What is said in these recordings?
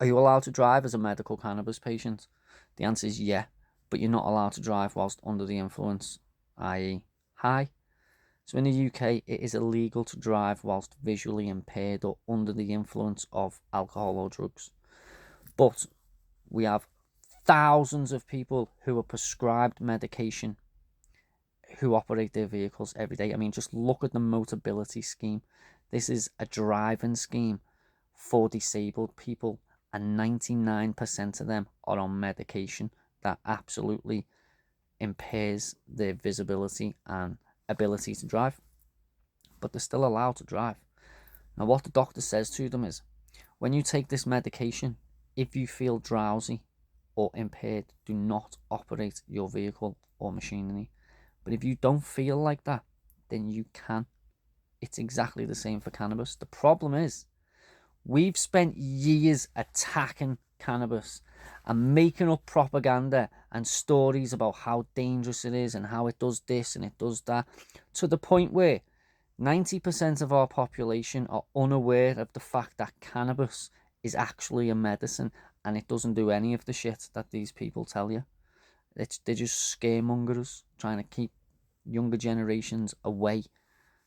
Are you allowed to drive as a medical cannabis patient? The answer is yeah, but you're not allowed to drive whilst under the influence, i.e. high. So in the UK, it is illegal to drive whilst visually impaired or under the influence of alcohol or drugs. But we have thousands of people who are prescribed medication who operate their vehicles every day. I mean, just look at the Motability scheme. This is a driving scheme for disabled people, and 99% of them are on medication that absolutely impairs their visibility and ability to drive. But they're still allowed to drive. Now, what the doctor says to them is, when you take this medication, if you feel drowsy or impaired, do not operate your vehicle or machinery. But if you don't feel like that, then you can. It's exactly the same for cannabis. The problem is, we've spent years attacking cannabis and making up propaganda and stories about how dangerous it is and how it does this and it does that, to the point where 90% of our population are unaware of the fact that cannabis is actually a medicine and it doesn't do any of the shit that these people tell you. They're just scaremongers trying to keep younger generations away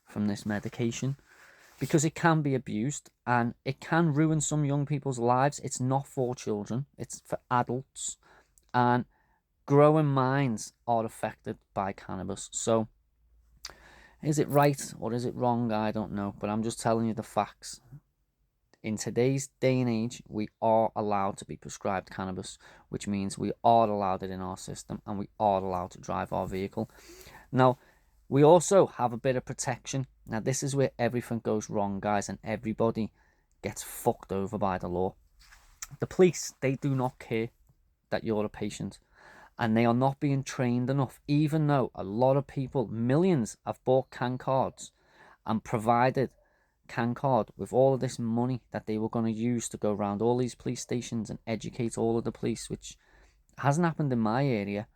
from this medication, because it can be abused and it can ruin some young people's lives. It's not for children, it's for adults, and growing minds are affected by cannabis. So is it right or is it wrong? I don't know, but I'm just telling you the facts. In today's day and age, we are allowed to be prescribed cannabis, which means we are allowed it in our system and we are allowed to drive our vehicle. Now, we also have a bit of protection. Now, this is where everything goes wrong, guys, and everybody gets fucked over by the law. The police, they do not care that you're a patient, and they are not being trained enough, even though a lot of people, millions, have bought can cards and provided can card with all of this money that they were going to use to go around all these police stations and educate all of the police, which hasn't happened in my area,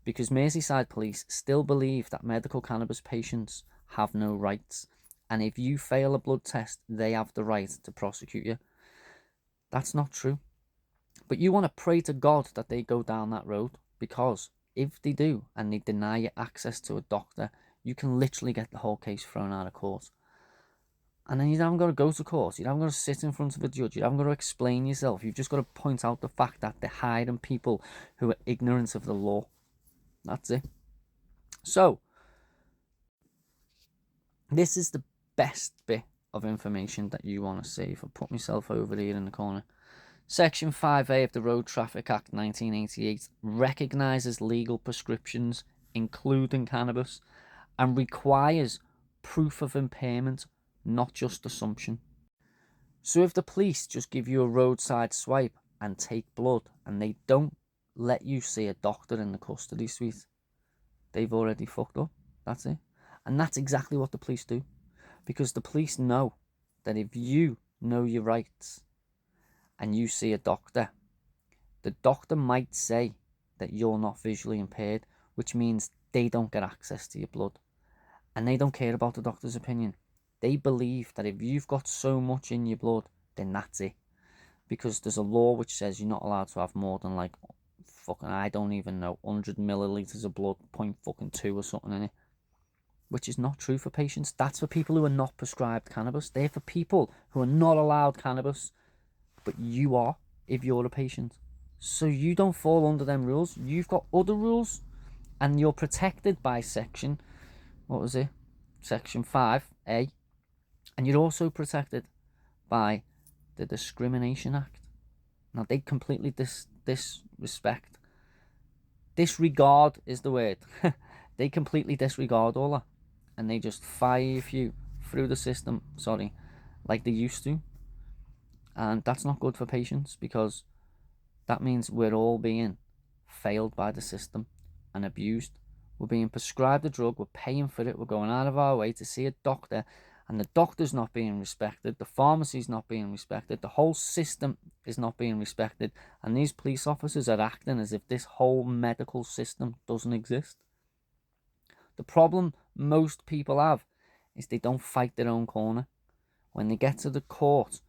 because Merseyside police still believe that medical cannabis patients have no rights, and if you fail a blood test, they have the right to prosecute you. That's not true. But you want to pray to God that they go down that road, because if they do and they deny you access to a doctor, you can literally get the whole case thrown out of court. And then you haven't got to go to court. You haven't got to sit in front of a judge. You haven't got to explain yourself. You've just got to point out the fact that they're hiding people who are ignorant of the law. That's it. So, this is the best bit of information that you want to see. If I put myself over here in the corner. Section 5A of the Road Traffic Act 1988 recognises legal prescriptions, including cannabis, and requires proof of impairment, not just assumption. So if the police just give you a roadside swipe and take blood and they don't let you see a doctor in the custody suite, they've already fucked up. That's it. And that's exactly what the police do, because the police know that if you know your rights and you see a doctor, the doctor might say that you're not visually impaired, which means they don't get access to your blood, and they don't care about the doctor's opinion. They believe that if you've got so much in your blood, then that's it. Because there's a law which says you're not allowed to have more than, like, fucking, I don't even know, 100 millilitres of blood, 0.2 or something in it. Which is not true for patients. That's for people who are not prescribed cannabis. They're for people who are not allowed cannabis. But you are, if you're a patient. So you don't fall under them rules. You've got other rules. And you're protected by section, what was it? Section 5A. And you're also protected by the Discrimination Act. Now, they completely disrespect. Disregard is the word. They completely disregard all that. And they just fire you through the system, like they used to. And that's not good for patients, because that means we're all being failed by the system and abused. We're being prescribed a drug, we're paying for it, we're going out of our way to see a doctor, and the doctor's not being respected, the pharmacy's not being respected, the whole system is not being respected, and these police officers are acting as if this whole medical system doesn't exist. The problem most people have is they don't fight their own corner. When they get to the court,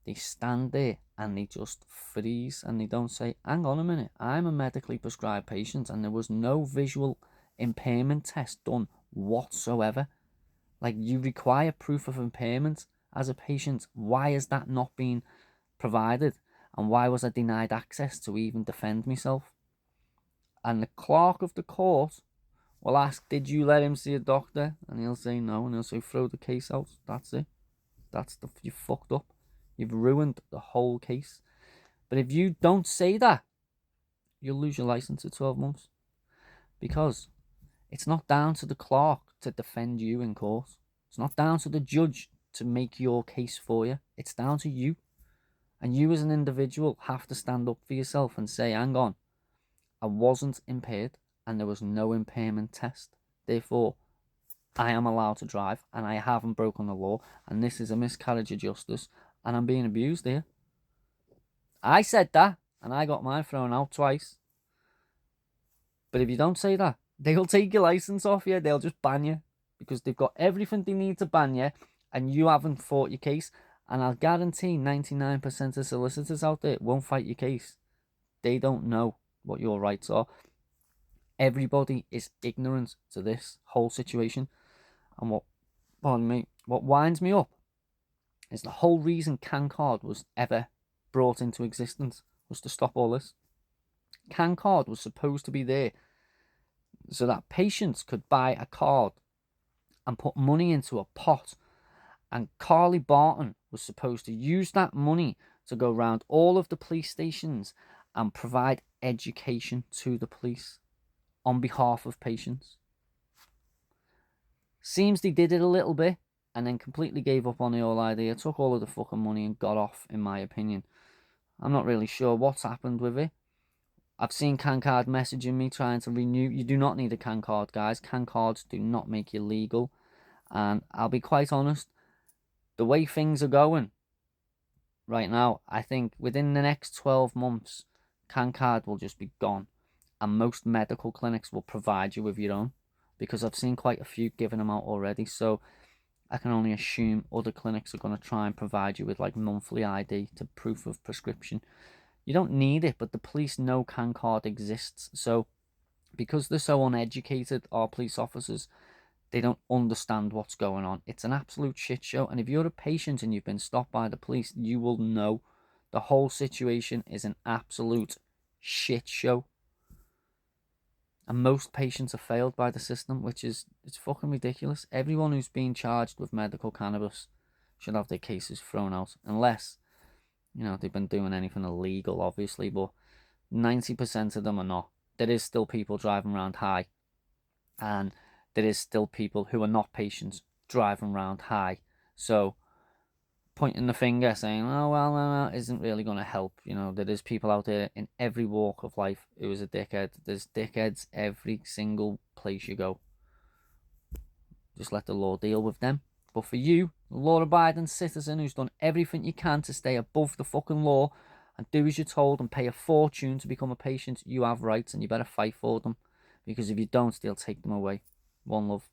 They stand there and they just freeze and they don't say, hang on a minute, I'm a medically prescribed patient and there was no visual impairment test done whatsoever. Like, you require proof of impairment as a patient. Why is that not being provided? And why was I denied access to even defend myself? And the clerk of the court will ask, did you let him see a doctor? And he'll say no, and he'll say, throw the case out. That's it. You fucked up. You've ruined the whole case. But if you don't say that, you'll lose your license in 12 months. Because it's not down to the clerk to defend you in court. It's not down to the judge to make your case for you. It's down to you. And you as an individual have to stand up for yourself and say, hang on, I wasn't impaired and there was no impairment test. Therefore, I am allowed to drive and I haven't broken the law, and this is a miscarriage of justice and I'm being abused here. I said that and I got mine thrown out twice. But if you don't say that, they'll take your license off you. They'll just ban you because they've got everything they need to ban you and you haven't fought your case. And I'll guarantee 99% of solicitors out there won't fight your case. They don't know what your rights are. Everybody is ignorant to this whole situation. And what winds me up is the whole reason CanCard was ever brought into existence was to stop all this. CanCard was supposed to be there so that patients could buy a card and put money into a pot, and Carly Barton was supposed to use that money to go around all of the police stations and provide education to the police on behalf of patients. Seems they did it a little bit and then completely gave up on the whole idea, took all of the fucking money and got off, in my opinion. I'm not really sure what's happened with it. I've seen CanCard messaging me trying to renew. You do not need a CanCard, guys. CanCards do not make you legal. And I'll be quite honest, the way things are going right now, I think within the next 12 months, CanCard will just be gone. And most medical clinics will provide you with your own, because I've seen quite a few giving them out already. So I can only assume other clinics are going to try and provide you with like monthly ID to proof of prescription. You don't need it, but the police know CanCard exists. So because they're so uneducated, our police officers, they don't understand what's going on. It's an absolute shit show. And if you're a patient and you've been stopped by the police, you will know the whole situation is an absolute shit show. And most patients are failed by the system, which is, it's fucking ridiculous. Everyone who's been charged with medical cannabis should have their cases thrown out, unless, you know, they've been doing anything illegal, obviously, but 90% of them are not. There is still people driving around high, and there is still people who are not patients driving around high. So pointing the finger saying, oh, well, no, isn't really going to help. You know, there is people out there in every walk of life who is a dickhead. There's dickheads every single place you go. Just let the law deal with them. But for you, the law-abiding citizen who's done everything you can to stay above the fucking law and do as you're told and pay a fortune to become a patient, you have rights and you better fight for them. Because if you don't, they'll take them away. One love.